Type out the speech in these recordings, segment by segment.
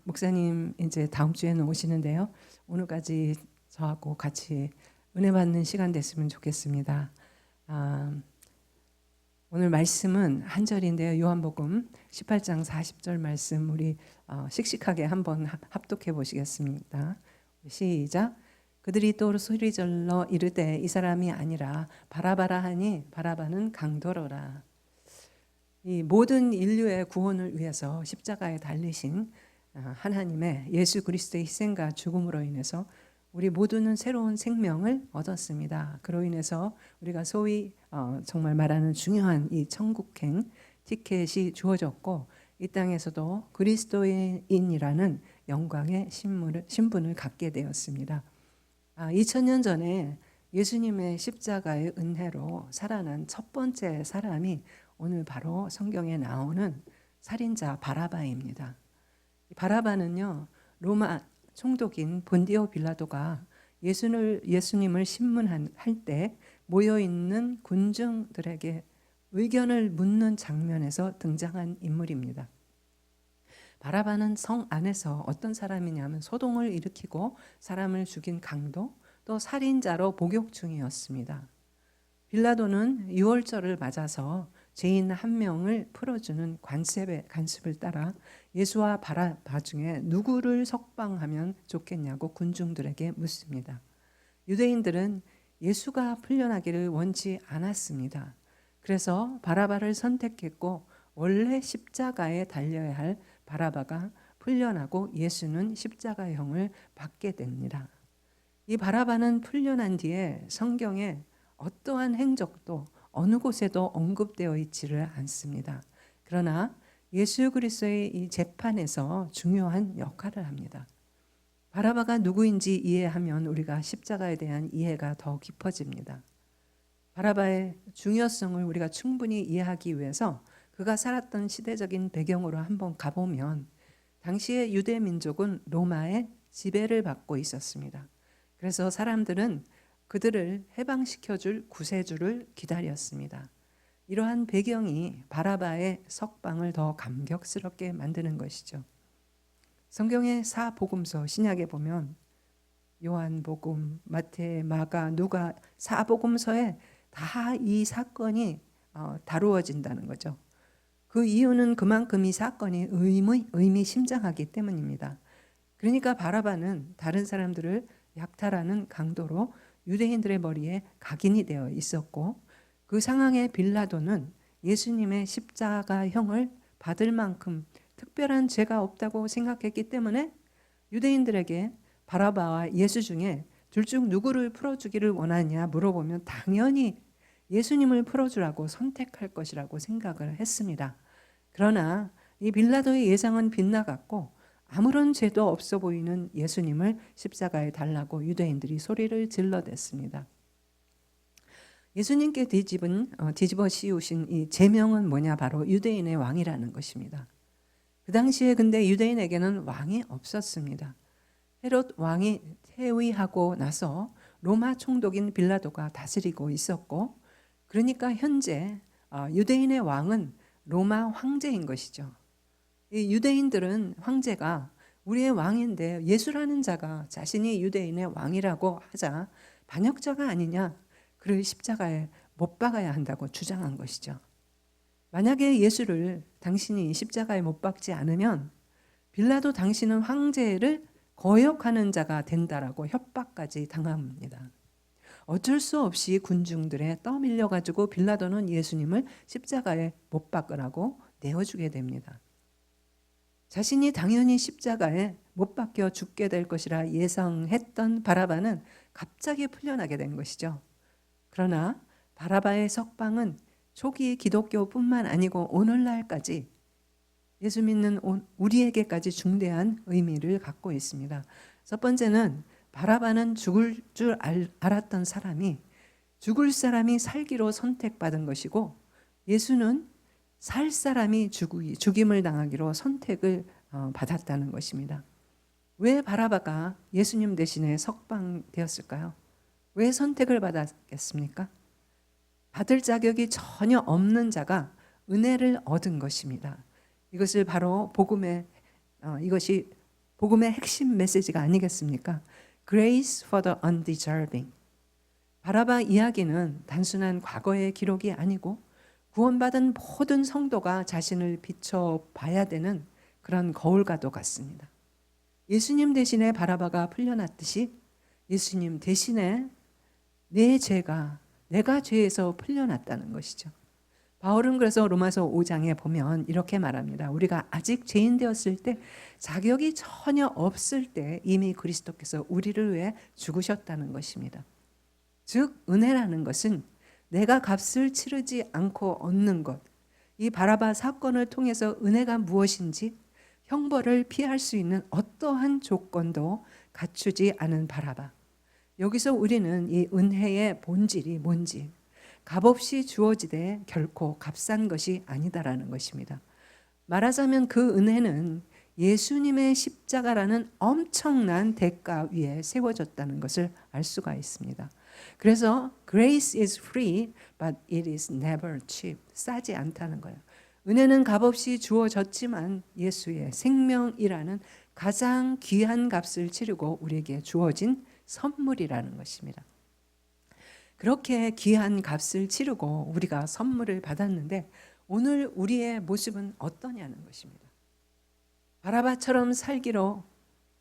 목사님 이제 다음 주에는 오시는데요. 오늘까지 저하고 같이 은혜 받는 시간 됐으면 좋겠습니다. 오늘 말씀은 한 절인데요. 요한복음 18장 40절 말씀 우리 씩씩하게 한번 합독해 보시겠습니다. 시작. 그들이 또 소리질러 이르되 이 사람이 아니라 바라바라 하니 바라바는 강도로라. 이 모든 인류의 구원을 위해서 십자가에 달리신 하나님의 예수 그리스도의 희생과 죽음으로 인해서 우리 모두는 새로운 생명을 얻었습니다. 그로 인해서 우리가 소위 정말 말하는 중요한 이 천국행 티켓이 주어졌고 이 땅에서도 그리스도인이라는 영광의 신분을 갖게 되었습니다. 2000년 전에 예수님의 십자가의 은혜로 살아난 첫 번째 사람이 오늘 바로 성경에 나오는 살인자 바라바입니다. 바라바는요, 로마 총독인 본디오 빌라도가 예수님을 신문할 때 모여있는 군중들에게 의견을 묻는 장면에서 등장한 인물입니다. 바라바는 성 안에서 어떤 사람이냐면 소동을 일으키고 사람을 죽인 강도, 또 살인자로 복역 중이었습니다. 빌라도는 유월절을 맞아서 죄인 한 명을 풀어주는 관습을 따라 예수와 바라바 중에 누구를 석방하면 좋겠냐고 군중들에게 묻습니다. 유대인들은 예수가 풀려나기를 원치 않았습니다. 그래서 바라바를 선택했고 원래 십자가에 달려야 할 바라바가 풀려나고 예수는 십자가형을 받게 됩니다. 이 바라바는 풀려난 뒤에 성경에 어떠한 행적도 어느 곳에도 언급되어 있지를 않습니다. 그러나 예수 그리스도의 이 재판에서 중요한 역할을 합니다. 바라바가 누구인지 이해하면 우리가 십자가에 대한 이해가 더 깊어집니다. 바라바의 중요성을 우리가 충분히 이해하기 위해서 그가 살았던 시대적인 배경으로 한번 가보면 당시의 유대 민족은 로마의 지배를 받고 있었습니다. 그래서 사람들은 그들을 해방시켜줄 구세주를 기다렸습니다. 이러한 배경이 바라바의 석방을 더 감격스럽게 만드는 것이죠. 성경의 사복음서 신약에 보면 요한복음, 마태, 마가, 누가 사복음서에 다 이 사건이 다루어진다는 거죠. 그 이유는 그만큼 이 사건이 의미심장하기 때문입니다. 그러니까 바라바는 다른 사람들을 약탈하는 강도로 유대인들의 머리에 각인이 되어 있었고 그 상황에 빌라도는 예수님의 십자가형을 받을 만큼 특별한 죄가 없다고 생각했기 때문에 유대인들에게 바라바와 예수 중에 둘 중 누구를 풀어주기를 원하냐 물어보면 당연히 예수님을 풀어주라고 선택할 것이라고 생각을 했습니다. 그러나 이 빌라도의 예상은 빗나갔고 아무런 죄도 없어 보이는 예수님을 십자가에 달라고 유대인들이 소리를 질러댔습니다. 예수님께 뒤집어 씌우신 이 제명은 뭐냐? 바로 유대인의 왕이라는 것입니다. 그 당시에 근데 유대인에게는 왕이 없었습니다. 헤롯 왕이 퇴위하고 나서 로마 총독인 빌라도가 다스리고 있었고 그러니까 현재 유대인의 왕은 로마 황제인 것이죠. 이 유대인들은 황제가 우리의 왕인데 예수라는 자가 자신이 유대인의 왕이라고 하자 반역자가 아니냐, 그를 십자가에 못 박아야 한다고 주장한 것이죠. 만약에 예수를 당신이 십자가에 못 박지 않으면 빌라도 당신은 황제를 거역하는 자가 된다라고 협박까지 당합니다. 어쩔 수 없이 군중들에 떠밀려 가지고 빌라도는 예수님을 십자가에 못 박으라고 내어주게 됩니다. 자신이 당연히 십자가에 못 박혀 죽게 될 것이라 예상했던 바라바는 갑자기 풀려나게 된 것이죠. 그러나 바라바의 석방은 초기 기독교뿐만 아니고 오늘날까지 예수 믿는 우리에게까지 중대한 의미를 갖고 있습니다. 첫 번째는 바라바는 죽을 줄 알았던 사람이 죽을 사람이 살기로 선택받은 것이고 예수는 살 사람이 죽임을 당하기로 선택을 받았다는 것입니다. 왜 바라바가 예수님 대신에 석방되었을까요? 왜 선택을 받았겠습니까? 받을 자격이 전혀 없는 자가 은혜를 얻은 것입니다. 이것을 바로 복음의 이것이 복음의 핵심 메시지가 아니겠습니까? Grace for the undeserving. 바라바 이야기는 단순한 과거의 기록이 아니고 구원받은 모든 성도가 자신을 비춰봐야 되는 그런 거울과도 같습니다. 예수님 대신에 바라바가 풀려났듯이 예수님 대신에 내 죄가 내가 죄에서 풀려났다는 것이죠. 바울은 그래서 로마서 5장에 보면 이렇게 말합니다. 우리가 아직 죄인 되었을 때 자격이 전혀 없을 때 이미 그리스도께서 우리를 위해 죽으셨다는 것입니다. 즉 은혜라는 것은 내가 값을 치르지 않고 얻는 것. 이 바라바 사건을 통해서 은혜가 무엇인지 형벌을 피할 수 있는 어떠한 조건도 갖추지 않은 바라바. 여기서 우리는 이 은혜의 본질이 뭔지 값없이 주어지되 결코 값싼 것이 아니다라는 것입니다. 말하자면 그 은혜는 예수님의 십자가라는 엄청난 대가 위에 세워졌다는 것을 알 수가 있습니다. 그래서 grace is free, but it is never cheap. 싸지 않다는 거예요. 은혜는 값없이 주어졌지만 예수의 생명이라는 가장 귀한 값을 치르고 우리에게 주어진 선물이라는 것입니다. 그렇게 귀한 값을 치르고 우리가 선물을 받았는데 오늘 우리의 모습은 어떠냐는 것입니다. 바라바처럼 살기로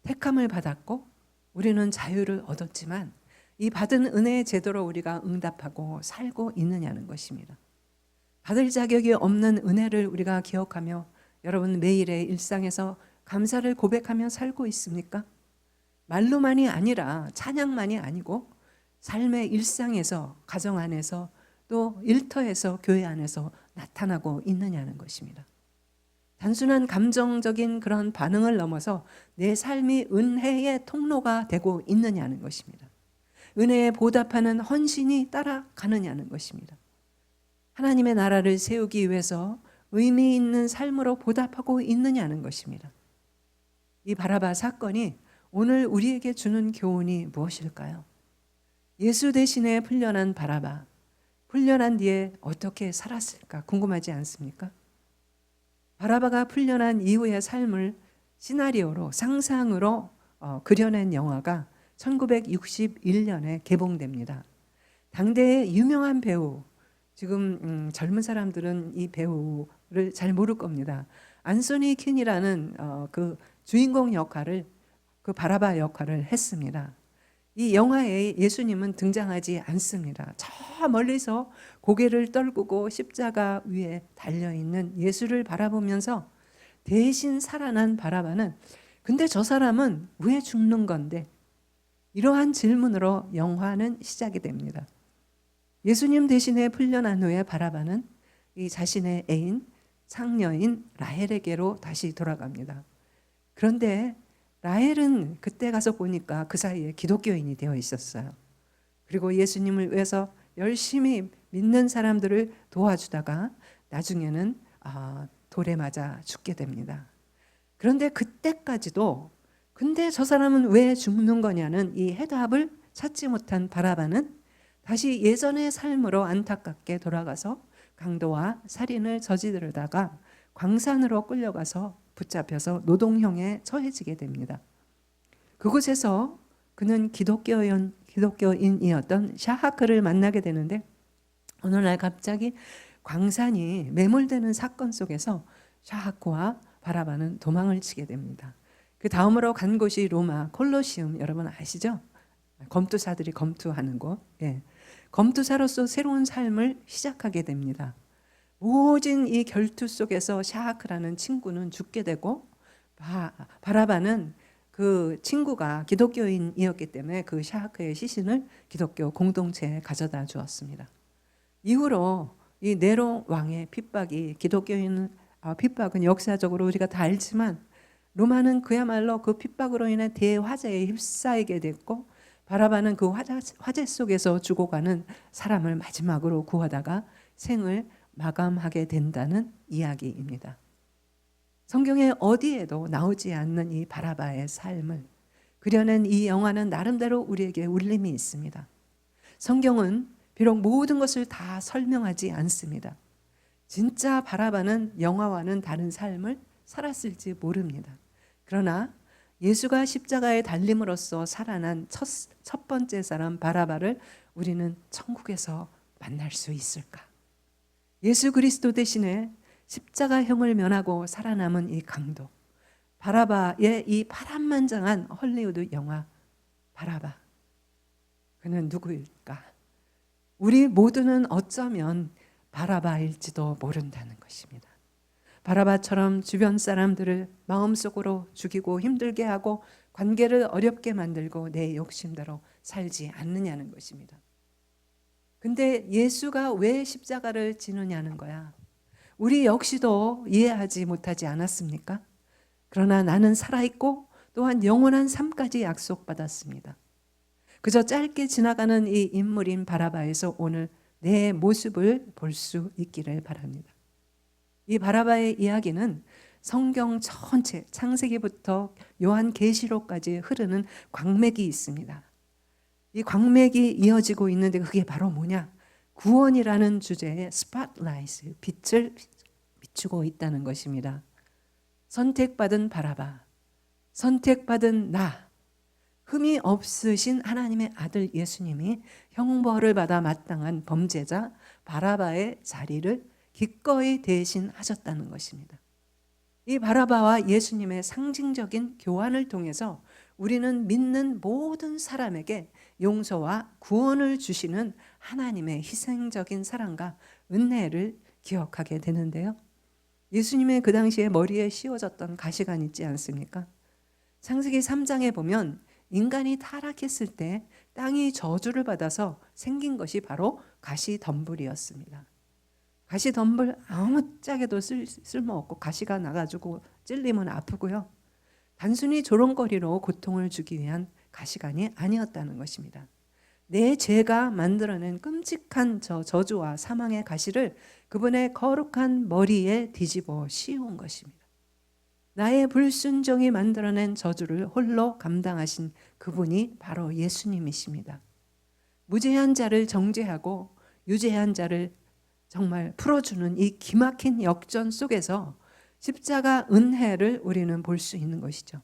택함을 받았고 우리는 자유를 얻었지만 이 받은 은혜에 제대로 우리가 응답하고 살고 있느냐는 것입니다. 받을 자격이 없는 은혜를 우리가 기억하며 여러분 매일의 일상에서 감사를 고백하며 살고 있습니까? 말로만이 아니라 찬양만이 아니고 삶의 일상에서 가정 안에서 또 일터에서 교회 안에서 나타나고 있느냐는 것입니다. 단순한 감정적인 그런 반응을 넘어서 내 삶이 은혜의 통로가 되고 있느냐는 것입니다. 은혜에 보답하는 헌신이 따라가느냐는 것입니다. 하나님의 나라를 세우기 위해서 의미 있는 삶으로 보답하고 있느냐는 것입니다. 이 바라바 사건이 오늘 우리에게 주는 교훈이 무엇일까요? 예수 대신에 풀려난 바라바, 풀려난 뒤에 어떻게 살았을까 궁금하지 않습니까? 바라바가 풀려난 이후의 삶을 시나리오로 상상으로 그려낸 영화가 1961년에 개봉됩니다. 당대의 유명한 배우, 지금 젊은 사람들은 이 배우를 잘 모를 겁니다. 안소니 퀸이라는 그 주인공 역할을 그 바라바 역할을 했습니다. 이 영화에 예수님은 등장하지 않습니다. 저 멀리서 고개를 떨구고 십자가 위에 달려있는 예수를 바라보면서 대신 살아난 바라바는 근데 저 사람은 왜 죽는 건데? 이러한 질문으로 영화는 시작이 됩니다. 예수님 대신에 풀려난 후에 바라바는 이 자신의 애인 창녀인 라헬에게로 다시 돌아갑니다. 그런데 라헬은 그때 가서 보니까 그 사이에 기독교인이 되어 있었어요. 그리고 예수님을 위해서 열심히 믿는 사람들을 도와주다가 나중에는 돌에 맞아 죽게 됩니다. 그런데 그때까지도 근데 저 사람은 왜 죽는 거냐는 이 해답을 찾지 못한 바라바는 다시 예전의 삶으로 안타깝게 돌아가서 강도와 살인을 저지르다가 광산으로 끌려가서 붙잡혀서 노동형에 처해지게 됩니다. 그곳에서 그는 기독교인이었던 샤하크를 만나게 되는데 어느 날 갑자기 광산이 매몰되는 사건 속에서 샤하크와 바라바는 도망을 치게 됩니다. 그 다음으로 간 곳이 로마 콜로시움, 여러분 아시죠? 검투사들이 검투하는 곳. 예. 검투사로서 새로운 삶을 시작하게 됩니다. 모진 이 결투 속에서 샤하크라는 친구는 죽게 되고 바라바는 그 친구가 기독교인이었기 때문에 그 샤하크의 시신을 기독교 공동체에 가져다 주었습니다. 이후로 이 네로 왕의 핍박이 기독교인 핍박은 역사적으로 우리가 다 알지만 로마는 그야말로 그 핍박으로 인해 대화재에 휩싸이게 됐고 바라바는 그 화재 속에서 죽어가는 사람을 마지막으로 구하다가 생을 마감하게 된다는 이야기입니다. 성경에 어디에도 나오지 않는 이 바라바의 삶을 그려낸 이 영화는 나름대로 우리에게 울림이 있습니다. 성경은 비록 모든 것을 다 설명하지 않습니다. 진짜 바라바는 영화와는 다른 삶을 살았을지 모릅니다. 그러나 예수가 십자가에 달림으로써 살아난 첫 번째 사람 바라바를 우리는 천국에서 만날 수 있을까? 예수 그리스도 대신에 십자가형을 면하고 살아남은 이 강도, 바라바의 이 파란만장한 헐리우드 영화 바라바, 그는 누구일까? 우리 모두는 어쩌면 바라바일지도 모른다는 것입니다. 바라바처럼 주변 사람들을 마음속으로 죽이고 힘들게 하고 관계를 어렵게 만들고 내 욕심대로 살지 않느냐는 것입니다. 근데 예수가 왜 십자가를 지느냐는 거야. 우리 역시도 이해하지 못하지 않았습니까? 그러나 나는 살아있고 또한 영원한 삶까지 약속받았습니다. 그저 짧게 지나가는 이 인물인 바라바에서 오늘 내 모습을 볼 수 있기를 바랍니다. 이 바라바의 이야기는 성경 전체 창세기부터 요한계시록까지 흐르는 광맥이 있습니다. 이 광맥이 이어지고 있는데 그게 바로 뭐냐? 구원이라는 주제에 스팟라이트, 빛을 비추고 있다는 것입니다. 선택받은 바라바, 선택받은 나, 흠이 없으신 하나님의 아들 예수님이 형벌을 받아 마땅한 범죄자 바라바의 자리를 기꺼이 대신하셨다는 것입니다. 이 바라바와 예수님의 상징적인 교환을 통해서 우리는 믿는 모든 사람에게 용서와 구원을 주시는 하나님의 희생적인 사랑과 은혜를 기억하게 되는데요. 예수님의 그 당시에 머리에 씌워졌던 가시관 있지 않습니까? 창세기 3장에 보면 인간이 타락했을 때 땅이 저주를 받아서 생긴 것이 바로 가시덤불이었습니다. 가시덤불 아무짝에도 쓸모없고 가시가 나가지고 찔리면 아프고요. 단순히 조롱거리로 고통을 주기 위한 가시관이 아니었다는 것입니다. 내 죄가 만들어낸 끔찍한 저주와 사망의 가시를 그분의 거룩한 머리에 뒤집어 씌운 것입니다. 나의 불순종이 만들어낸 저주를 홀로 감당하신 그분이 바로 예수님이십니다. 무죄한 자를 정죄하고 유죄한 자를 정말 풀어주는 이 기막힌 역전 속에서 십자가 은혜를 우리는 볼 수 있는 것이죠.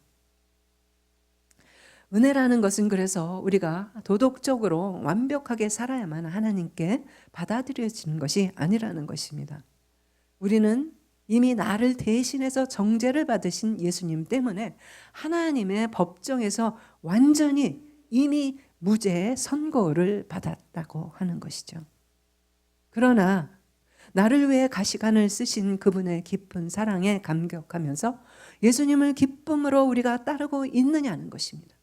은혜라는 것은 그래서 우리가 도덕적으로 완벽하게 살아야만 하나님께 받아들여지는 것이 아니라는 것입니다. 우리는 이미 나를 대신해서 정죄를 받으신 예수님 때문에 하나님의 법정에서 완전히 이미 무죄의 선고를 받았다고 하는 것이죠. 그러나 나를 위해 가시관을 쓰신 그분의 깊은 사랑에 감격하면서 예수님을 기쁨으로 우리가 따르고 있느냐는 것입니다.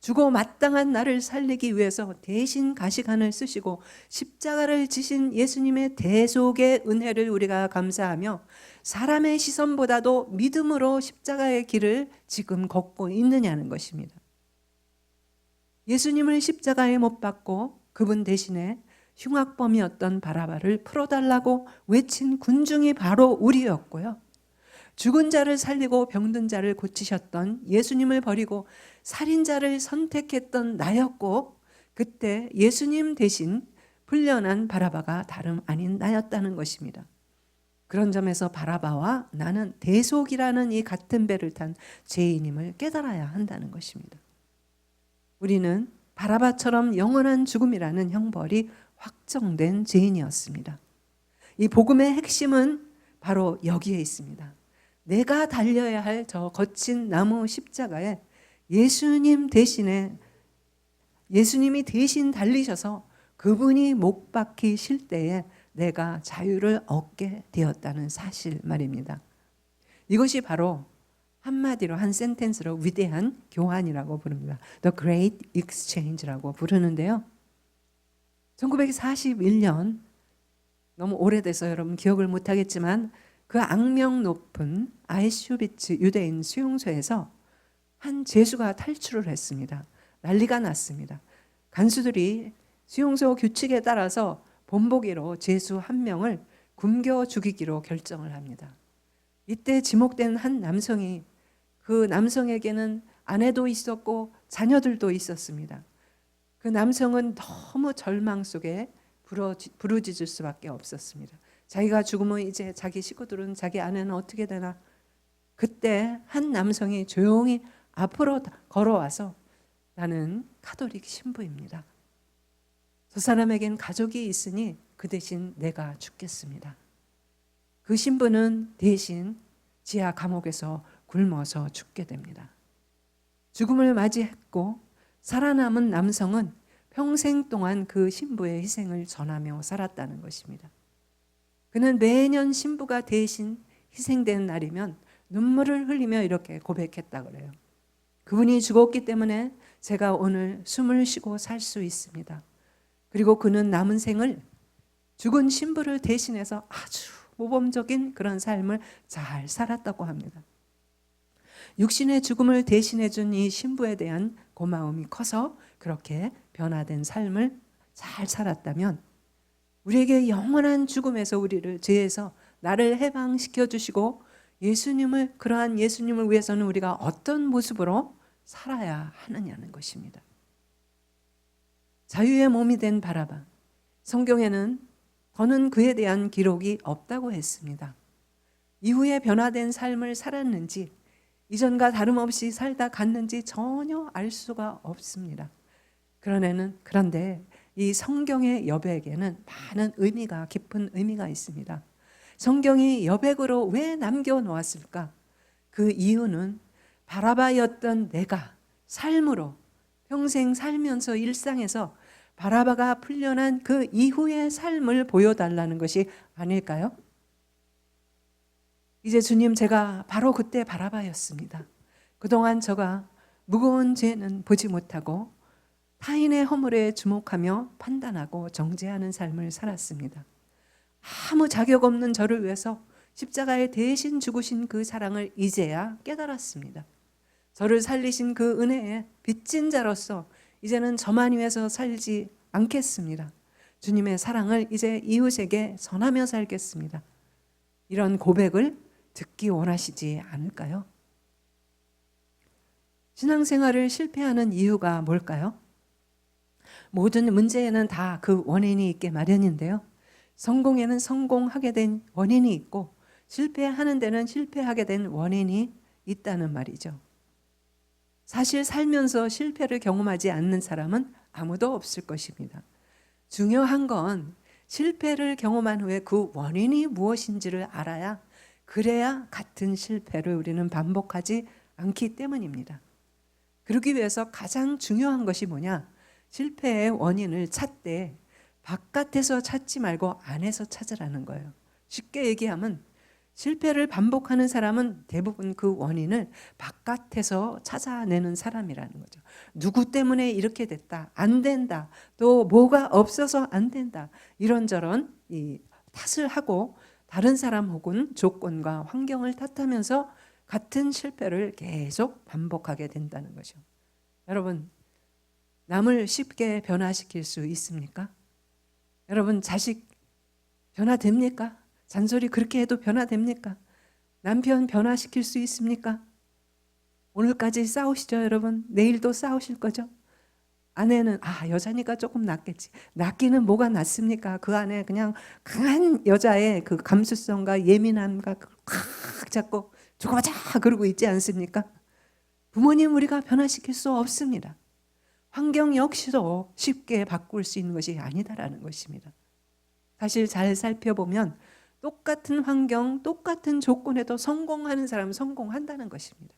죽어 마땅한 나를 살리기 위해서 대신 가시관을 쓰시고 십자가를 지신 예수님의 대속의 은혜를 우리가 감사하며 사람의 시선보다도 믿음으로 십자가의 길을 지금 걷고 있느냐는 것입니다. 예수님을 십자가에 못 박고 그분 대신에 흉악범이었던 바라바를 풀어달라고 외친 군중이 바로 우리였고요. 죽은 자를 살리고 병든 자를 고치셨던 예수님을 버리고 살인자를 선택했던 나였고 그때 예수님 대신 풀려난 바라바가 다름 아닌 나였다는 것입니다. 그런 점에서 바라바와 나는 대속이라는 이 같은 배를 탄 죄인임을 깨달아야 한다는 것입니다. 우리는 바라바처럼 영원한 죽음이라는 형벌이 확정된 죄인이었습니다. 이 복음의 핵심은 바로 여기에 있습니다. 내가 달려야 할 저 거친 나무 십자가에 예수님이 대신 달리셔서 그분이 못 박히실 때에 내가 자유를 얻게 되었다는 사실 말입니다. 이것이 바로 한마디로 한 센텐스로 위대한 교환이라고 부릅니다. The Great Exchange라고 부르는데요. 1941년 너무 오래돼서 여러분 기억을 못하겠지만 그 악명 높은 아이슈비츠 유대인 수용소에서 한 죄수가 탈출을 했습니다. 난리가 났습니다. 간수들이 수용소 규칙에 따라서 본보기로 죄수 한 명을 굶겨 죽이기로 결정을 합니다. 이때 지목된 한 남성이 그 남성에게는 아내도 있었고 자녀들도 있었습니다. 그 남성은 너무 절망 속에 부르짖을 수밖에 없었습니다. 자기가 죽으면 이제 자기 식구들은 자기 아내는 어떻게 되나. 그때 한 남성이 조용히 앞으로 걸어와서 나는 가톨릭 신부입니다. 저 사람에겐 가족이 있으니 그 대신 내가 죽겠습니다. 그 신부는 대신 지하 감옥에서 굶어서 죽게 됩니다. 죽음을 맞이했고 살아남은 남성은 평생 동안 그 신부의 희생을 전하며 살았다는 것입니다. 그는 매년 신부가 대신 희생되는 날이면 눈물을 흘리며 이렇게 고백했다 그래요. 그분이 죽었기 때문에 제가 오늘 숨을 쉬고 살 수 있습니다. 그리고 그는 남은 생을 죽은 신부를 대신해서 아주 모범적인 그런 삶을 잘 살았다고 합니다. 육신의 죽음을 대신해 준 이 신부에 대한 고마움이 커서 그렇게 변화된 삶을 잘 살았다면 우리에게 영원한 죽음에서 우리를 죄에서 나를 해방시켜 주시고 그러한 예수님을 위해서는 우리가 어떤 모습으로 살아야 하느냐는 것입니다. 자유의 몸이 된 바라바. 성경에는 더는 그에 대한 기록이 없다고 했습니다. 이후에 변화된 삶을 살았는지 이전과 다름없이 살다 갔는지 전혀 알 수가 없습니다. 그런데 이 성경의 여백에는 많은 의미가 깊은 의미가 있습니다. 성경이 여백으로 왜 남겨놓았을까? 그 이유는 바라바였던 내가 삶으로 평생 살면서 일상에서 바라바가 풀려난 그 이후의 삶을 보여달라는 것이 아닐까요? 이제 주님, 제가 바로 그때 바라바였습니다. 그동안 제가 무거운 죄는 보지 못하고 타인의 허물에 주목하며 판단하고 정죄하는 삶을 살았습니다. 아무 자격 없는 저를 위해서 십자가에 대신 죽으신 그 사랑을 이제야 깨달았습니다. 저를 살리신 그 은혜에 빚진 자로서 이제는 저만 위해서 살지 않겠습니다. 주님의 사랑을 이제 이웃에게 전하며 살겠습니다. 이런 고백을 듣기 원하시지 않을까요? 신앙생활을 실패하는 이유가 뭘까요? 모든 문제에는 다 그 원인이 있게 마련인데요. 성공에는 성공하게 된 원인이 있고 실패하는 데는 실패하게 된 원인이 있다는 말이죠. 사실 살면서 실패를 경험하지 않는 사람은 아무도 없을 것입니다. 중요한 건 실패를 경험한 후에 그 원인이 무엇인지를 알아야 그래야 같은 실패를 우리는 반복하지 않기 때문입니다. 그러기 위해서 가장 중요한 것이 뭐냐? 실패의 원인을 찾되 바깥에서 찾지 말고 안에서 찾으라는 거예요. 쉽게 얘기하면 실패를 반복하는 사람은 대부분 그 원인을 바깥에서 찾아내는 사람이라는 거죠. 누구 때문에 이렇게 됐다, 안 된다, 또 뭐가 없어서 안 된다, 이런저런 탓을 하고 다른 사람 혹은 조건과 환경을 탓하면서 같은 실패를 계속 반복하게 된다는 거죠. 여러분, 남을 쉽게 변화시킬 수 있습니까? 여러분, 자식 변화됩니까? 잔소리 그렇게 해도 변화됩니까? 남편 변화시킬 수 있습니까? 오늘까지 싸우시죠, 여러분? 내일도 싸우실 거죠? 아내는 여자니까 조금 낫겠지. 낫기는 뭐가 낫습니까? 그 안에 그냥 강한 여자의 그 감수성과 예민함과 꽉 잡고 조금자 그러고 있지 않습니까? 부모님 우리가 변화시킬 수 없습니다. 환경 역시도 쉽게 바꿀 수 있는 것이 아니다라는 것입니다. 사실 잘 살펴보면 똑같은 환경, 똑같은 조건에도 성공하는 사람은 성공한다는 것입니다.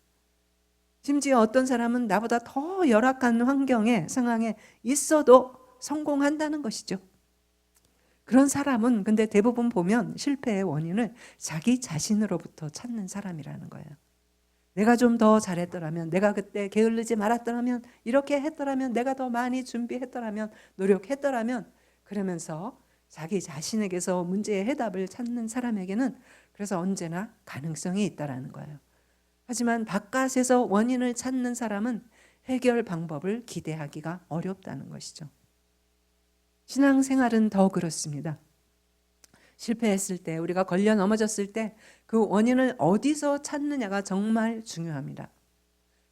심지어 어떤 사람은 나보다 더 열악한 상황에 있어도 성공한다는 것이죠. 그런 사람은 근데 대부분 보면 실패의 원인을 자기 자신으로부터 찾는 사람이라는 거예요. 내가 좀 더 잘했더라면, 내가 그때 게을르지 말았더라면, 이렇게 했더라면, 내가 더 많이 준비했더라면, 노력했더라면, 그러면서 자기 자신에게서 문제의 해답을 찾는 사람에게는 그래서 언제나 가능성이 있다라는 거예요. 하지만 바깥에서 원인을 찾는 사람은 해결 방법을 기대하기가 어렵다는 것이죠. 신앙생활은 더 그렇습니다. 실패했을 때, 우리가 걸려 넘어졌을 때 그 원인을 어디서 찾느냐가 정말 중요합니다.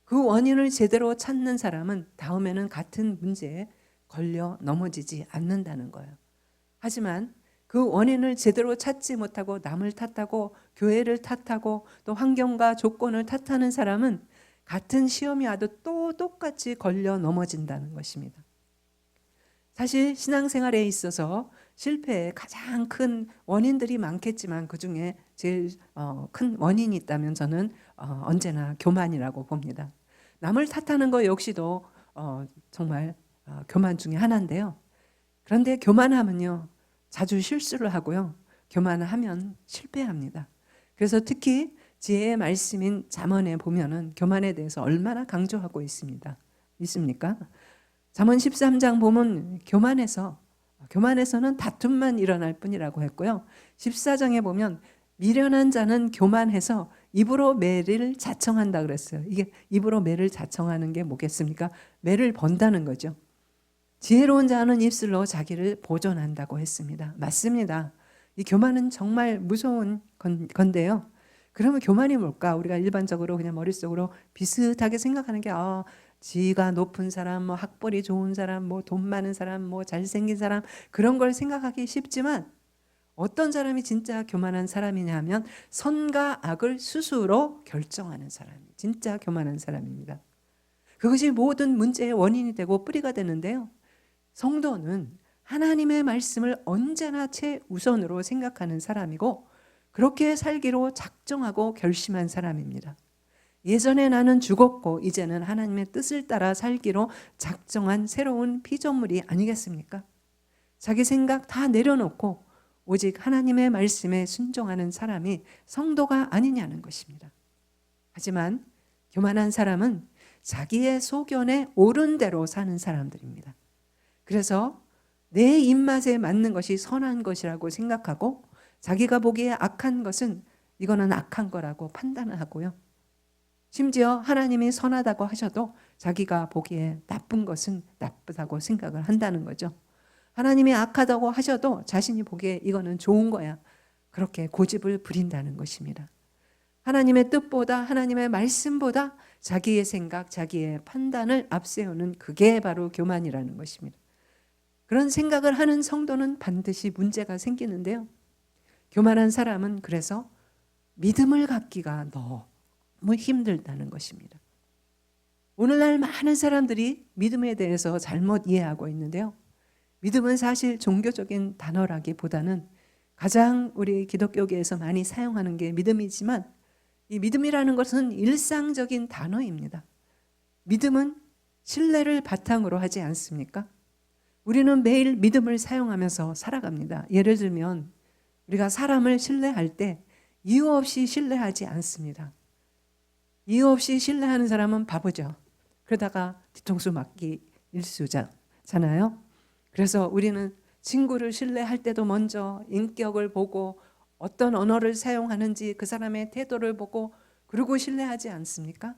그 원인을 제대로 찾는 사람은 다음에는 같은 문제에 걸려 넘어지지 않는다는 거예요. 하지만 그 원인을 제대로 찾지 못하고 남을 탓하고 교회를 탓하고 또 환경과 조건을 탓하는 사람은 같은 시험이 와도 또 똑같이 걸려 넘어진다는 것입니다. 사실 신앙생활에 있어서 실패의 가장 큰 원인들이 많겠지만 그중에 제일 큰 원인이 있다면 저는 언제나 교만이라고 봅니다. 남을 탓하는 것 역시도 정말 교만 중에 하나인데요. 그런데 교만하면요, 자주 실수를 하고요, 교만하면 실패합니다. 그래서 특히 지혜의 말씀인 잠언에 보면은 교만에 대해서 얼마나 강조하고 있습니까? 잠언 13장 보면 교만에서는 다툼만 일어날 뿐이라고 했고요. 14장에 보면 미련한 자는 교만해서 입으로 매를 자청한다 그랬어요. 이게 입으로 매를 자청하는 게 뭐겠습니까? 매를 번다는 거죠. 지혜로운 자는 입술로 자기를 보존한다고 했습니다. 맞습니다. 이 교만은 정말 무서운 건데요. 그러면 교만이 뭘까? 우리가 일반적으로 그냥 머릿속으로 비슷하게 생각하는 게 지위가 높은 사람, 뭐 학벌이 좋은 사람, 뭐 돈 많은 사람, 뭐 잘생긴 사람, 그런 걸 생각하기 쉽지만 어떤 사람이 진짜 교만한 사람이냐면 선과 악을 스스로 결정하는 사람이 진짜 교만한 사람입니다. 그것이 모든 문제의 원인이 되고 뿌리가 되는데요. 성도는 하나님의 말씀을 언제나 최우선으로 생각하는 사람이고 그렇게 살기로 작정하고 결심한 사람입니다. 예전에 나는 죽었고 이제는 하나님의 뜻을 따라 살기로 작정한 새로운 피조물이 아니겠습니까? 자기 생각 다 내려놓고 오직 하나님의 말씀에 순종하는 사람이 성도가 아니냐는 것입니다. 하지만 교만한 사람은 자기의 소견에 옳은 대로 사는 사람들입니다. 그래서 내 입맛에 맞는 것이 선한 것이라고 생각하고 자기가 보기에 악한 것은 이거는 악한 거라고 판단을 하고요. 심지어 하나님이 선하다고 하셔도 자기가 보기에 나쁜 것은 나쁘다고 생각을 한다는 거죠. 하나님이 악하다고 하셔도 자신이 보기에 이거는 좋은 거야. 그렇게 고집을 부린다는 것입니다. 하나님의 뜻보다 하나님의 말씀보다 자기의 생각, 자기의 판단을 앞세우는 그게 바로 교만이라는 것입니다. 그런 생각을 하는 성도는 반드시 문제가 생기는데요. 교만한 사람은 그래서 믿음을 갖기가 너무 힘들다는 것입니다. 오늘날 많은 사람들이 믿음에 대해서 잘못 이해하고 있는데요. 믿음은 사실 종교적인 단어라기보다는 가장 우리 기독교계에서 많이 사용하는 게 믿음이지만 이 믿음이라는 것은 일상적인 단어입니다. 믿음은 신뢰를 바탕으로 하지 않습니까? 우리는 매일 믿음을 사용하면서 살아갑니다. 예를 들면 우리가 사람을 신뢰할 때 이유 없이 신뢰하지 않습니다. 이유 없이 신뢰하는 사람은 바보죠. 그러다가 뒤통수 맞기 일수잖아요. 그래서 우리는 친구를 신뢰할 때도 먼저 인격을 보고 어떤 언어를 사용하는지 그 사람의 태도를 보고 그러고 신뢰하지 않습니까?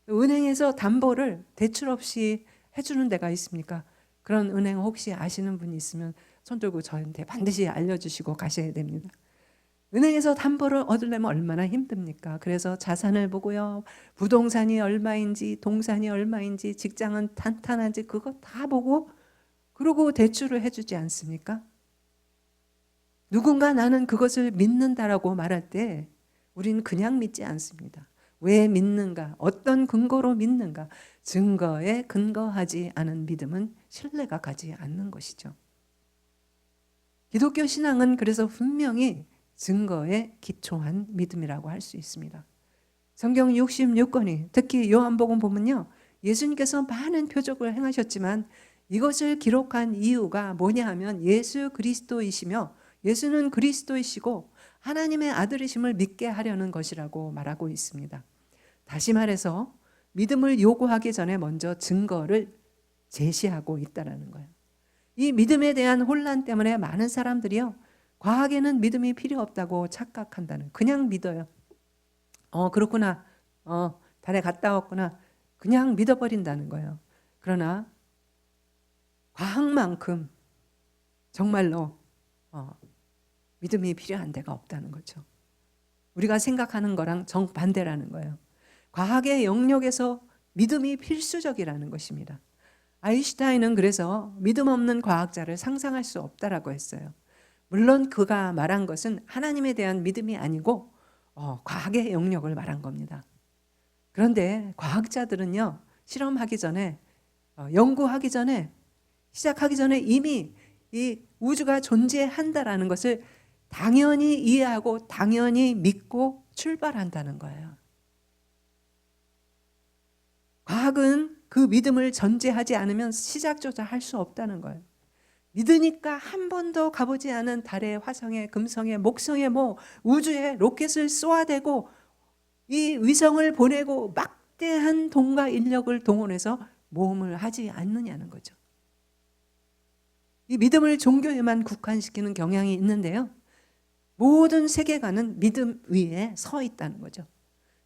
은행에서 담보를 대출 없이 해주는 데가 있습니까? 그런 은행 혹시 아시는 분이 있으면 손 들고 저한테 반드시 알려주시고 가셔야 됩니다. 은행에서 담보를 얻으려면 얼마나 힘듭니까? 그래서 자산을 보고요. 부동산이 얼마인지, 동산이 얼마인지, 직장은 탄탄한지 그거 다 보고 그러고 대출을 해주지 않습니까? 누군가 나는 그것을 믿는다라고 말할 때 우리는 그냥 믿지 않습니다. 왜 믿는가? 어떤 근거로 믿는가? 증거에 근거하지 않은 믿음은 신뢰가 가지 않는 것이죠. 기독교 신앙은 그래서 분명히 증거에 기초한 믿음이라고 할 수 있습니다. 성경 66권이 특히 요한복음 보면요. 예수님께서 많은 표적을 행하셨지만 이것을 기록한 이유가 뭐냐 하면 예수 그리스도이시며 예수는 그리스도이시고 하나님의 아들이심을 믿게 하려는 것이라고 말하고 있습니다. 다시 말해서 믿음을 요구하기 전에 먼저 증거를 제시하고 있다는 거예요. 이 믿음에 대한 혼란 때문에 많은 사람들이요. 과학에는 믿음이 필요 없다고 착각한다는, 그냥 믿어요. 그렇구나. 달에 갔다 왔구나. 그냥 믿어버린다는 거예요. 그러나 과학만큼 정말로 믿음이 필요한 데가 없다는 거죠. 우리가 생각하는 거랑 정반대라는 거예요. 과학의 영역에서 믿음이 필수적이라는 것입니다. 아인슈타인은 그래서 믿음 없는 과학자를 상상할 수 없다라고 했어요. 물론 그가 말한 것은 하나님에 대한 믿음이 아니고 과학의 영역을 말한 겁니다. 그런데 과학자들은요, 실험하기 전에, 연구하기 전에, 시작하기 전에 이미 이 우주가 존재한다라는 것을 당연히 이해하고 당연히 믿고 출발한다는 거예요. 과학은 그 믿음을 전제하지 않으면 시작조차 할 수 없다는 거예요. 믿으니까 한 번도 가보지 않은 달에, 화성에, 금성에, 목성에, 뭐 우주에 로켓을 쏘아대고 이 위성을 보내고 막대한 돈과 인력을 동원해서 모험을 하지 않느냐는 거죠. 이 믿음을 종교에만 국한시키는 경향이 있는데요, 모든 세계관은 믿음 위에 서 있다는 거죠.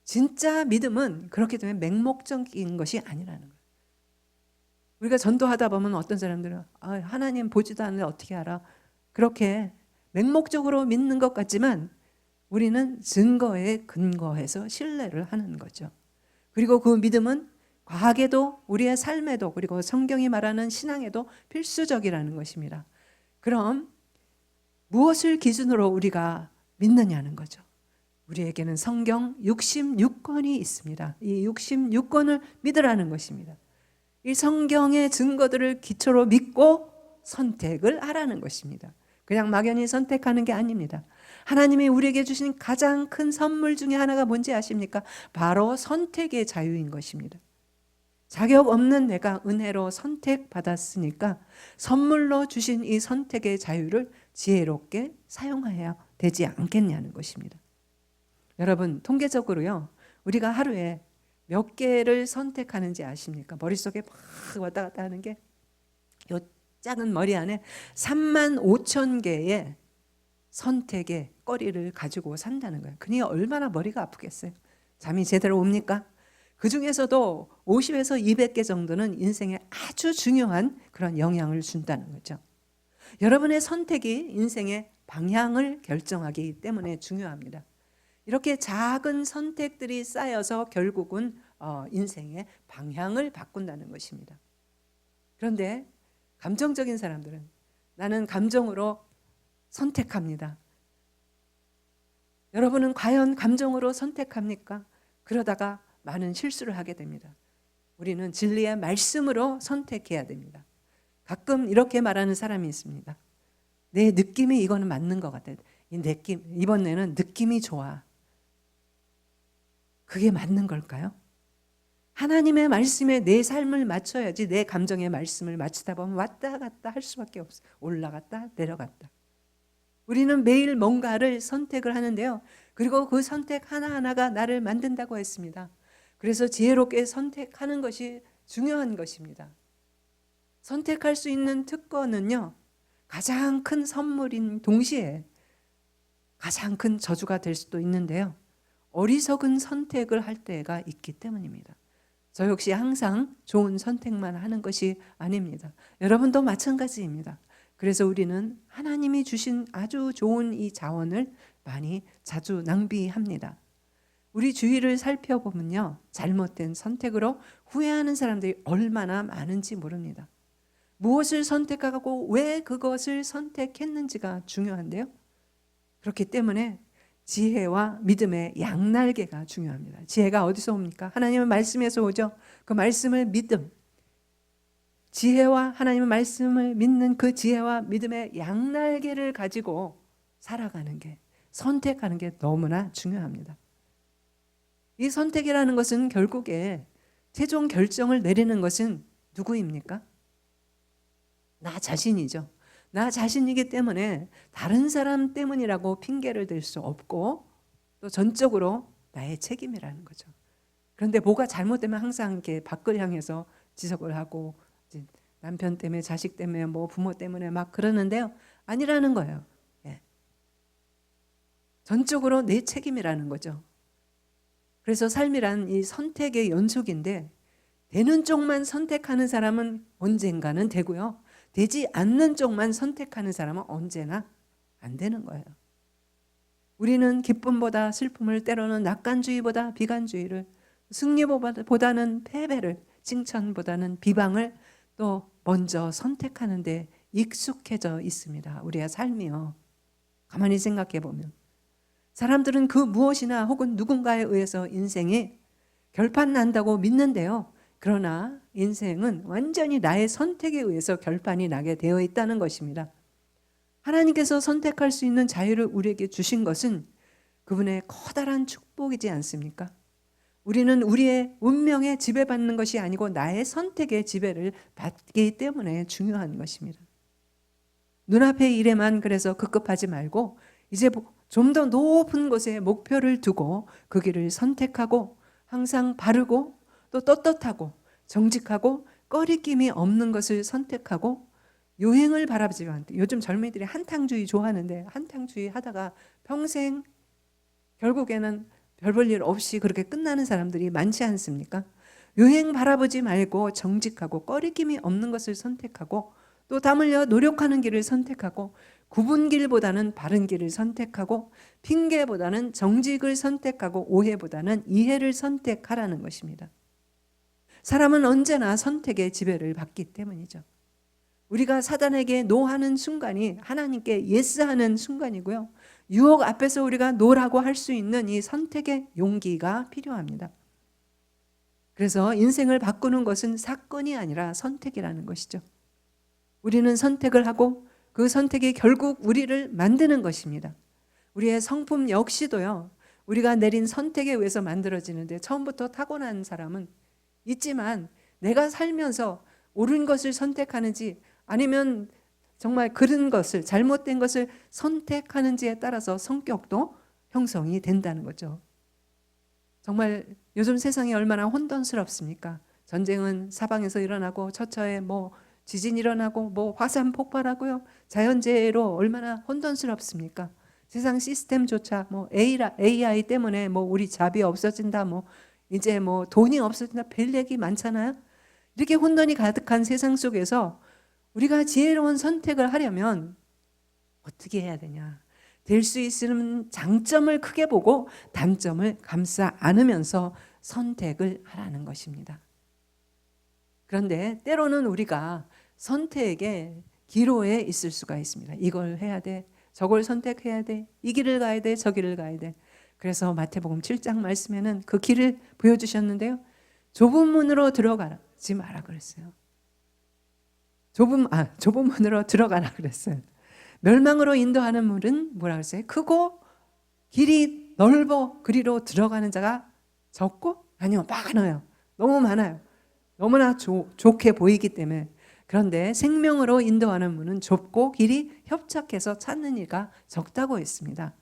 진짜 믿음은 그렇기 때문에 맹목적인 것이 아니라는 거예요. 우리가 전도하다 보면 어떤 사람들은 하나님 보지도 않는데 어떻게 알아? 그렇게 맹목적으로 믿는 것 같지만 우리는 증거에 근거해서 신뢰를 하는 거죠. 그리고 그 믿음은 과학에도 우리의 삶에도 그리고 성경이 말하는 신앙에도 필수적이라는 것입니다. 그럼 무엇을 기준으로 우리가 믿느냐는 거죠. 우리에게는 성경 66권이 있습니다. 이 66권을 믿으라는 것입니다. 이 성경의 증거들을 기초로 믿고 선택을 하라는 것입니다. 그냥 막연히 선택하는 게 아닙니다. 하나님이 우리에게 주신 가장 큰 선물 중에 하나가 뭔지 아십니까? 바로 선택의 자유인 것입니다. 자격 없는 내가 은혜로 선택받았으니까 선물로 주신 이 선택의 자유를 지혜롭게 사용해야 되지 않겠냐는 것입니다. 여러분, 통계적으로요, 우리가 하루에 몇 개를 선택하는지 아십니까? 머릿속에 막 왔다 갔다 하는 게 요 작은 머리 안에 3만 5천 개의 선택의 거리를 가지고 산다는 거예요. 그니 얼마나 머리가 아프겠어요? 잠이 제대로 옵니까? 그 중에서도 50에서 200개 정도는 인생에 아주 중요한 그런 영향을 준다는 거죠. 여러분의 선택이 인생의 방향을 결정하기 때문에 중요합니다. 이렇게 작은 선택들이 쌓여서 결국은 인생의 방향을 바꾼다는 것입니다. 그런데 감정적인 사람들은 나는 감정으로 선택합니다. 여러분은 과연 감정으로 선택합니까? 그러다가 많은 실수를 하게 됩니다. 우리는 진리의 말씀으로 선택해야 됩니다. 가끔 이렇게 말하는 사람이 있습니다. 내 느낌이 이거는 맞는 것 같아. 이번에는 느낌이 좋아. 그게 맞는 걸까요? 하나님의 말씀에 내 삶을 맞춰야지 내 감정의 말씀을 맞추다 보면 왔다 갔다 할 수밖에 없어요. 올라갔다 내려갔다. 우리는 매일 뭔가를 선택을 하는데요, 그리고 그 선택 하나하나가 나를 만든다고 했습니다. 그래서 지혜롭게 선택하는 것이 중요한 것입니다. 선택할 수 있는 특권은요, 가장 큰 선물인 동시에 가장 큰 저주가 될 수도 있는데요, 어리석은 선택을 할 때가 있기 때문입니다. 저 역시 항상 좋은 선택만 하는 것이 아닙니다. 여러분도 마찬가지입니다. 그래서 우리는 하나님이 주신 아주 좋은 이 자원을 많이 자주 낭비합니다. 우리 주위를 살펴보면요, 잘못된 선택으로 후회하는 사람들이 얼마나 많은지 모릅니다. 무엇을 선택하고 왜 그것을 선택했는지가 중요한데요, 그렇기 때문에 지혜와 믿음의 양날개가 중요합니다. 지혜가 어디서 옵니까? 하나님의 말씀에서 오죠. 그 말씀을 믿음, 지혜와 하나님의 말씀을 믿는 그 지혜와 믿음의 양날개를 가지고 살아가는 게, 선택하는 게 너무나 중요합니다. 이 선택이라는 것은 결국에 최종 결정을 내리는 것은 누구입니까? 나 자신이죠. 나 자신이기 때문에 다른 사람 때문이라고 핑계를 댈 수 없고 또 전적으로 나의 책임이라는 거죠. 그런데 뭐가 잘못되면 항상 이렇게 밖을 향해서 지적을 하고 남편 때문에, 자식 때문에, 뭐 부모 때문에 막 그러는데요, 아니라는 거예요. 예. 전적으로 내 책임이라는 거죠. 그래서 삶이란 이 선택의 연속인데 되는 쪽만 선택하는 사람은 언젠가는 되고요, 되지 않는 쪽만 선택하는 사람은 언제나 안 되는 거예요. 우리는 기쁨보다 슬픔을, 때로는 낙관주의보다 비관주의를, 승리보다는 패배를, 칭찬보다는 비방을 또 먼저 선택하는 데 익숙해져 있습니다. 우리의 삶이요. 가만히 생각해 보면 사람들은 그 무엇이나 혹은 누군가에 의해서 인생이 결판 난다고 믿는데요. 그러나 인생은 완전히 나의 선택에 의해서 결판이 나게 되어 있다는 것입니다. 하나님께서 선택할 수 있는 자유를 우리에게 주신 것은 그분의 커다란 축복이지 않습니까? 우리는 우리의 운명에 지배받는 것이 아니고 나의 선택에 지배를 받기 때문에 중요한 것입니다. 눈앞의 일에만 그래서 급급하지 말고 이제 좀 더 높은 곳에 목표를 두고 그 길을 선택하고 항상 바르고 또 떳떳하고 정직하고 꺼리낌이 없는 것을 선택하고 유행을 바라지만 요즘 젊은이들이 한탕주의 좋아하는데 한탕주의 하다가 평생 결국에는 별 볼 일 없이 그렇게 끝나는 사람들이 많지 않습니까? 유행 바라보지 말고 정직하고 꺼리낌이 없는 것을 선택하고 또 땀 흘려 노력하는 길을 선택하고 굽은 길보다는 바른 길을 선택하고 핑계보다는 정직을 선택하고 오해보다는 이해를 선택하라는 것입니다. 사람은 언제나 선택의 지배를 받기 때문이죠. 우리가 사단에게 노하는 순간이 하나님께 예스하는 순간이고요. 유혹 앞에서 우리가 노라고 할 수 있는 이 선택의 용기가 필요합니다. 그래서 인생을 바꾸는 것은 사건이 아니라 선택이라는 것이죠. 우리는 선택을 하고 그 선택이 결국 우리를 만드는 것입니다. 우리의 성품 역시도요. 우리가 내린 선택에 의해서 만들어지는데 처음부터 타고난 사람은 있지만 내가 살면서 옳은 것을 선택하는지 아니면 정말 그른 것을 잘못된 것을 선택하는지에 따라서 성격도 형성이 된다는 거죠. 정말 요즘 세상이 얼마나 혼돈스럽습니까? 전쟁은 사방에서 일어나고 처처에 지진 일어나고 화산 폭발하고요. 자연재해로 얼마나 혼돈스럽습니까? 세상 시스템조차 AI 때문에 우리 잡이 없어진다 이제 돈이 없어진다 별 얘기 많잖아요. 이렇게 혼돈이 가득한 세상 속에서 우리가 지혜로운 선택을 하려면 어떻게 해야 되냐? 될 수 있는 장점을 크게 보고 단점을 감싸 안으면서 선택을 하라는 것입니다. 그런데 때로는 우리가 선택의 기로에 있을 수가 있습니다. 이걸 해야 돼, 저걸 선택해야 돼, 이 길을 가야 돼, 저 길을 가야 돼. 그래서 마태복음 7장 말씀에는 그 길을 보여주셨는데요. 좁은 문으로 들어가지 마라 그랬어요. 좁은 문으로 들어가라 그랬어요. 멸망으로 인도하는 문은 뭐라 그랬어요? 크고 길이 넓어 그리로 들어가는 자가 적고 아니요 많아요. 너무 많아요. 너무나 좋게 보이기 때문에. 그런데 생명으로 인도하는 문은 좁고 길이 협착해서 찾는 이가 적다고 했습니다.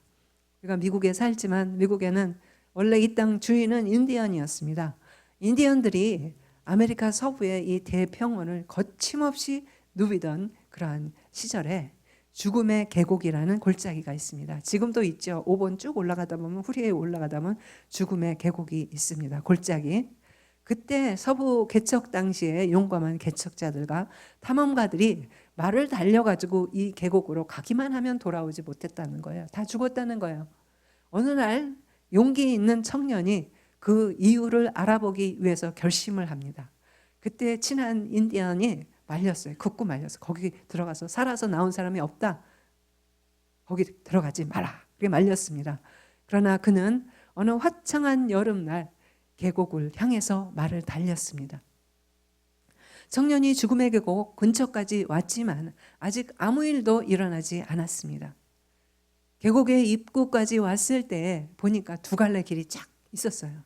우리가 미국에 살지만 미국에는 원래 이 땅 주인은 인디언이었습니다. 인디언들이 아메리카 서부의 이 대평원을 거침없이 누비던 그러한 시절에 죽음의 계곡이라는 골짜기가 있습니다. 지금도 있죠. 5번 쭉 올라가다 보면 후리에 올라가다 보면 죽음의 계곡이 있습니다. 골짜기. 그때 서부 개척 당시에 용감한 개척자들과 탐험가들이 말을 달려가지고 이 계곡으로 가기만 하면 돌아오지 못했다는 거예요. 다 죽었다는 거예요. 어느 날 용기 있는 청년이 그 이유를 알아보기 위해서 결심을 합니다. 그때 친한 인디언이 말렸어요. 극구 말렸어. 거기 들어가서 살아서 나온 사람이 없다. 거기 들어가지 마라. 그렇게 말렸습니다. 그러나 그는 어느 화창한 여름날 계곡을 향해서 말을 달렸습니다. 청년이 죽음의 계곡 근처까지 왔지만 아직 아무 일도 일어나지 않았습니다. 계곡의 입구까지 왔을 때 보니까 두 갈래 길이 쫙 있었어요.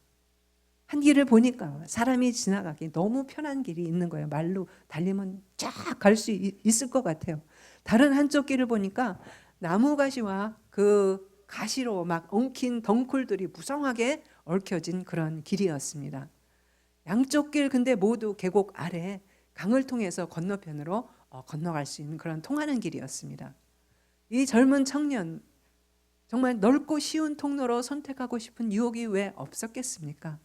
한 길을 보니까 사람이 지나가기 너무 편한 길이 있는 거예요. 말로 달리면 쫙 갈 수 있을 것 같아요. 다른 한쪽 길을 보니까 나무가시와 그 가시로 막 엉킨 덩굴들이 무성하게 얽혀진 그런 길이었습니다. 양쪽 길 근데 모두 계곡 아래 강을 통해서 건너편으로 건너갈 수 있는 그런 통하는 길이었습니다. 이 젊은 청년 정말 넓고 쉬운 통로로 선택하고 싶은 유혹이 왜 없었겠습니까?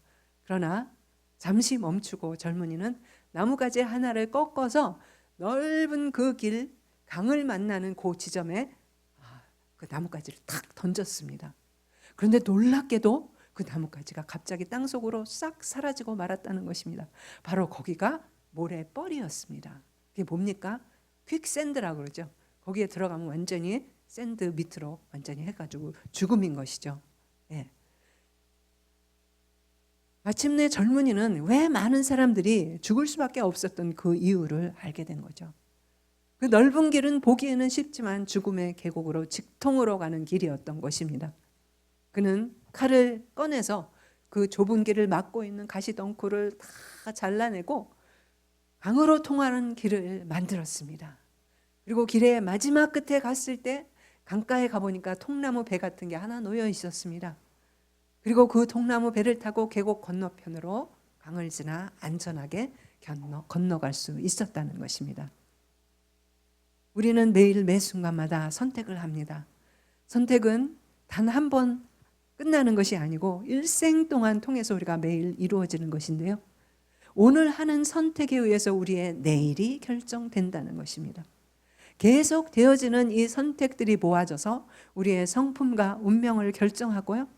그러나 잠시 멈추고 젊은이는 나무가지 하나를 꺾어서 넓은 그 길 강을 만나는 그 지점에 그 나뭇가지를 탁 던졌습니다. 그런데 놀랍게도 그 나뭇가지가 갑자기 땅속으로 싹 사라지고 말았다는 것입니다. 바로 거기가 모래벌이였습니다. 그게 뭡니까? 퀵샌드라고 그러죠. 거기에 들어가면 완전히 샌드 밑으로 완전히 해가지고 죽음인 것이죠. 예. 마침내 젊은이는 왜 많은 사람들이 죽을 수밖에 없었던 그 이유를 알게 된 거죠. 그 넓은 길은 보기에는 쉽지만 죽음의 계곡으로 직통으로 가는 길이었던 것입니다. 그는 칼을 꺼내서 그 좁은 길을 막고 있는 가시덩굴을 다 잘라내고 강으로 통하는 길을 만들었습니다. 그리고 길의 마지막 끝에 갔을 때 강가에 가보니까 통나무 배 같은 게 하나 놓여 있었습니다. 그리고 그 통나무 배를 타고 계곡 건너편으로 강을 지나 안전하게 건너갈 수 있었다는 것입니다. 우리는 매일 매 순간마다 선택을 합니다. 선택은 단 한 번 끝나는 것이 아니고 일생 동안 통해서 우리가 매일 이루어지는 것인데요. 오늘 하는 선택에 의해서 우리의 내일이 결정된다는 것입니다. 계속 되어지는 이 선택들이 모아져서 우리의 성품과 운명을 결정하고요.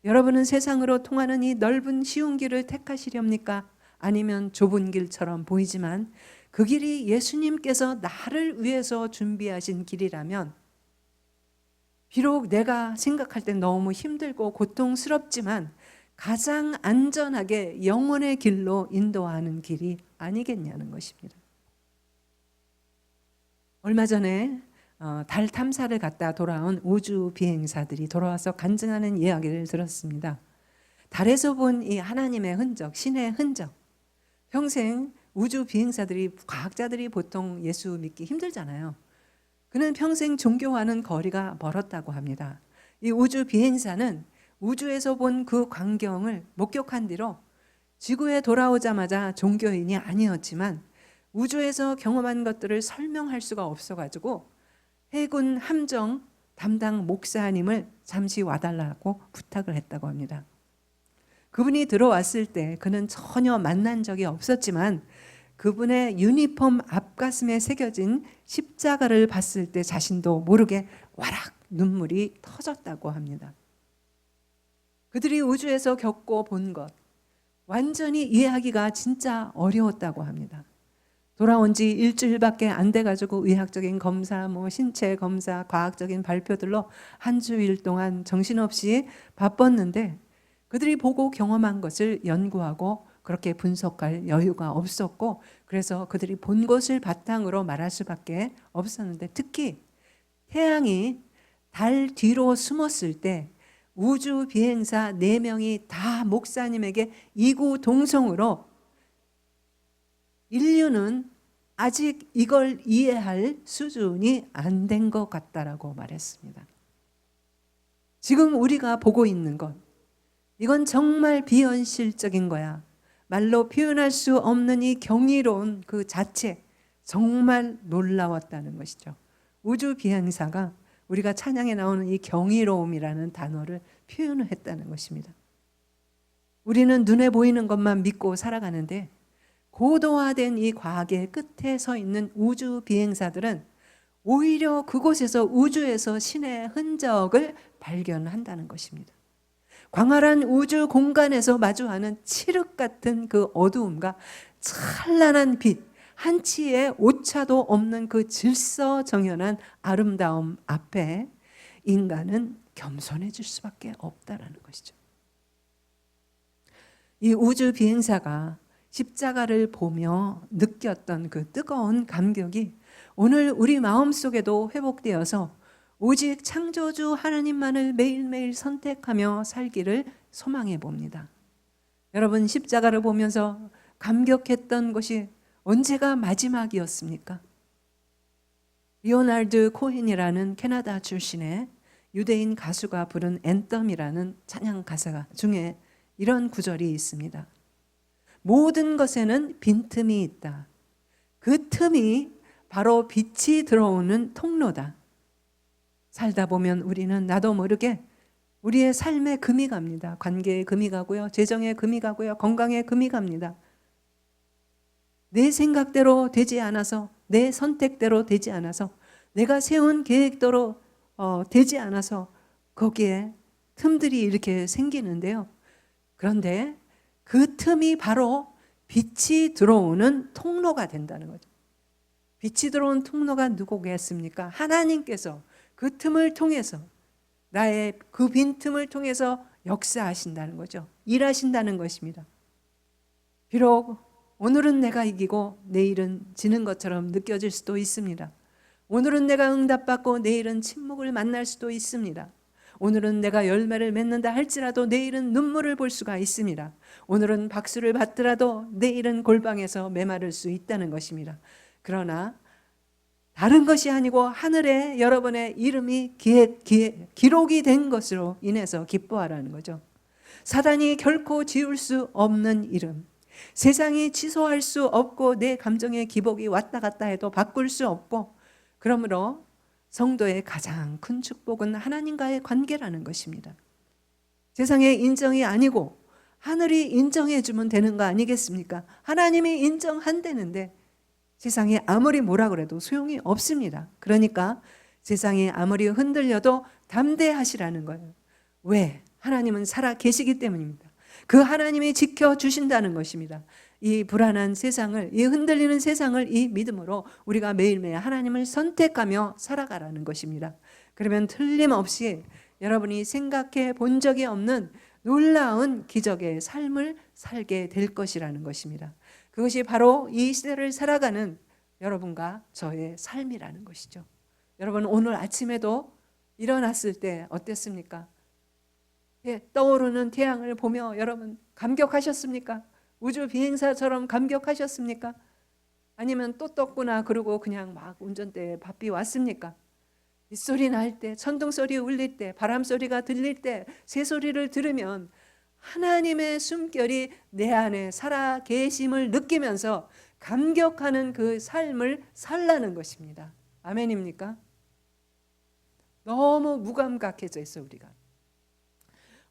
여러분은 세상으로 통하는 이 넓은 쉬운 길을 택하시렵니까? 아니면 좁은 길처럼 보이지만 그 길이 예수님께서 나를 위해서 준비하신 길이라면 비록 내가 생각할 때 너무 힘들고 고통스럽지만 가장 안전하게 영혼의 길로 인도하는 길이 아니겠냐는 것입니다. 얼마 전에 달 탐사를 갔다 돌아온 우주 비행사들이 돌아와서 간증하는 이야기를 들었습니다. 달에서 본 이 하나님의 흔적, 신의 흔적. 평생 우주 비행사들이, 과학자들이 보통 예수 믿기 힘들잖아요. 그는 평생 종교와는 거리가 멀었다고 합니다. 이 우주 비행사는 우주에서 본 그 광경을 목격한 뒤로 지구에 돌아오자마자 종교인이 아니었지만 우주에서 경험한 것들을 설명할 수가 없어가지고 해군 함정 담당 목사님을 잠시 와달라고 부탁을 했다고 합니다. 그분이 들어왔을 때 그는 전혀 만난 적이 없었지만 그분의 유니폼 앞가슴에 새겨진 십자가를 봤을 때 자신도 모르게 와락 눈물이 터졌다고 합니다. 그들이 우주에서 겪고 본 것, 완전히 이해하기가 진짜 어려웠다고 합니다. 돌아온 지 일주일밖에 안 돼가지고 의학적인 검사, 신체 검사, 과학적인 발표들로 한 주일 동안 정신없이 바빴는데 그들이 보고 경험한 것을 연구하고 그렇게 분석할 여유가 없었고 그래서 그들이 본 것을 바탕으로 말할 수밖에 없었는데 특히 태양이 달 뒤로 숨었을 때 우주 비행사 4명이 다 목사님에게 이구동성으로 인류는 아직 이걸 이해할 수준이 안 된 것 같다라고 말했습니다. 지금 우리가 보고 있는 것, 이건 정말 비현실적인 거야. 말로 표현할 수 없는 이 경이로운 그 자체, 정말 놀라웠다는 것이죠. 우주 비행사가 우리가 찬양에 나오는 이 경이로움이라는 단어를 표현을 했다는 것입니다. 우리는 눈에 보이는 것만 믿고 살아가는데 고도화된 이 과학의 끝에 서 있는 우주 비행사들은 오히려 그곳에서 우주에서 신의 흔적을 발견한다는 것입니다. 광활한 우주 공간에서 마주하는 칠흑 같은 그 어두움과 찬란한 빛, 한치의 오차도 없는 그 질서정연한 아름다움 앞에 인간은 겸손해질 수밖에 없다라는 것이죠. 이 우주 비행사가 십자가를 보며 느꼈던 그 뜨거운 감격이 오늘 우리 마음속에도 회복되어서 오직 창조주 하나님만을 매일매일 선택하며 살기를 소망해 봅니다. 여러분 십자가를 보면서 감격했던 것이 언제가 마지막이었습니까? 리오나르드 코헨이라는 캐나다 출신의 유대인 가수가 부른 앤썸이라는 찬양 가사 중에 이런 구절이 있습니다. 모든 것에는 빈틈이 있다. 그 틈이 바로 빛이 들어오는 통로다. 살다 보면 우리는 나도 모르게 우리의 삶에 금이 갑니다. 관계에 금이 가고요. 재정에 금이 가고요. 건강에 금이 갑니다. 내 생각대로 되지 않아서, 내 선택대로 되지 않아서, 내가 세운 계획대로 되지 않아서 거기에 틈들이 이렇게 생기는데요. 그런데 그 틈이 바로 빛이 들어오는 통로가 된다는 거죠. 빛이 들어오는 통로가 누구겠습니까? 하나님께서 그 틈을 통해서 나의 그 빈틈을 통해서 역사하신다는 거죠. 일하신다는 것입니다. 비록 오늘은 내가 이기고 내일은 지는 것처럼 느껴질 수도 있습니다. 오늘은 내가 응답받고 내일은 침묵을 만날 수도 있습니다. 오늘은 내가 열매를 맺는다 할지라도 내일은 눈물을 볼 수가 있습니다. 오늘은 박수를 받더라도 내일은 골방에서 메마를 수 있다는 것입니다. 그러나 다른 것이 아니고 하늘에 여러분의 이름이 기록이 된 것으로 인해서 기뻐하라는 거죠. 사단이 결코 지울 수 없는 이름, 세상이 취소할 수 없고 내 감정의 기복이 왔다 갔다 해도 바꿀 수 없고, 그러므로 성도의 가장 큰 축복은 하나님과의 관계라는 것입니다. 세상의 인정이 아니고 하늘이 인정해 주면 되는 거 아니겠습니까? 하나님이 인정한다는데 세상이 아무리 뭐라 그래도 소용이 없습니다. 그러니까 세상이 아무리 흔들려도 담대하시라는 거예요. 왜? 하나님은 살아 계시기 때문입니다. 그 하나님이 지켜주신다는 것입니다. 이 불안한 세상을, 이 흔들리는 세상을 이 믿음으로 우리가 매일매일 하나님을 선택하며 살아가라는 것입니다. 그러면 틀림없이 여러분이 생각해 본 적이 없는 놀라운 기적의 삶을 살게 될 것이라는 것입니다. 그것이 바로 이 시대를 살아가는 여러분과 저의 삶이라는 것이죠. 여러분, 오늘 아침에도 일어났을 때 어땠습니까? 떠오르는 태양을 보며 여러분 감격하셨습니까? 우주 비행사처럼 감격하셨습니까? 아니면 또 떴구나 그러고 그냥 막 운전대에 바삐 왔습니까? 빗소리 날 때, 천둥소리 울릴 때, 바람소리가 들릴 때, 새소리를 들으면 하나님의 숨결이 내 안에 살아 계심을 느끼면서 감격하는 그 삶을 살라는 것입니다. 아멘입니까? 너무 무감각해져 있어 우리가.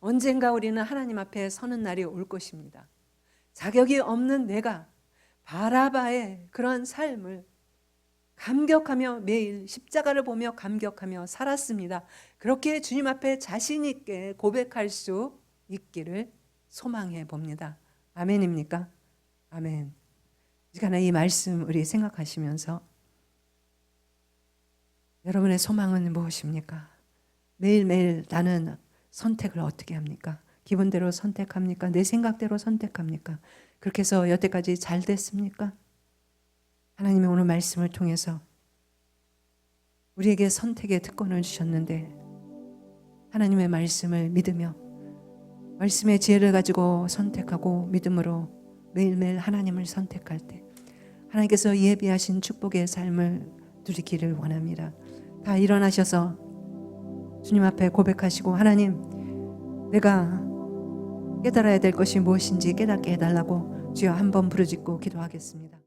언젠가 우리는 하나님 앞에 서는 날이 올 것입니다. 자격이 없는 내가 바라바의 그런 삶을 감격하며 매일 십자가를 보며 감격하며 살았습니다. 그렇게 주님 앞에 자신 있게 고백할 수 있기를 소망해 봅니다. 아멘입니까? 아멘. 이 시간에 이 말씀 우리 생각하시면서 여러분의 소망은 무엇입니까? 매일매일 나는 선택을 어떻게 합니까? 기분대로 선택합니까? 내 생각대로 선택합니까? 그렇게 해서 여태까지 잘 됐습니까? 하나님의 오늘 말씀을 통해서 우리에게 선택의 특권을 주셨는데 하나님의 말씀을 믿으며 말씀의 지혜를 가지고 선택하고 믿음으로 매일매일 하나님을 선택할 때 하나님께서 예비하신 축복의 삶을 누리기를 원합니다. 다 일어나셔서 주님 앞에 고백하시고 하나님, 내가 깨달아야 될 것이 무엇인지 깨닫게 해달라고 주여 한번 부르짖고 기도하겠습니다.